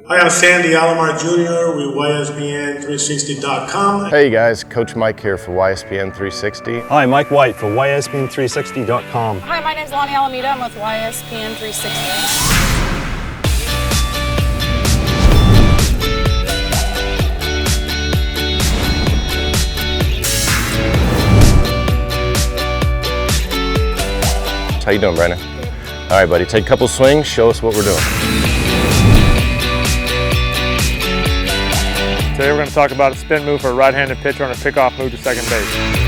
Hi, I'm Sandy Alomar Jr. with YSPN360.com. Hey guys, Coach Mike here for YSPN360. Hi, Mike White for YSPN360.com. Hi, my name is Lonnie Alameda. I'm with YSPN360. How you doing, Brandon? All right, buddy, take a couple swings, show us what we're doing. Today we're going to talk about a spin move for a right-handed pitcher on a pickoff move to second base.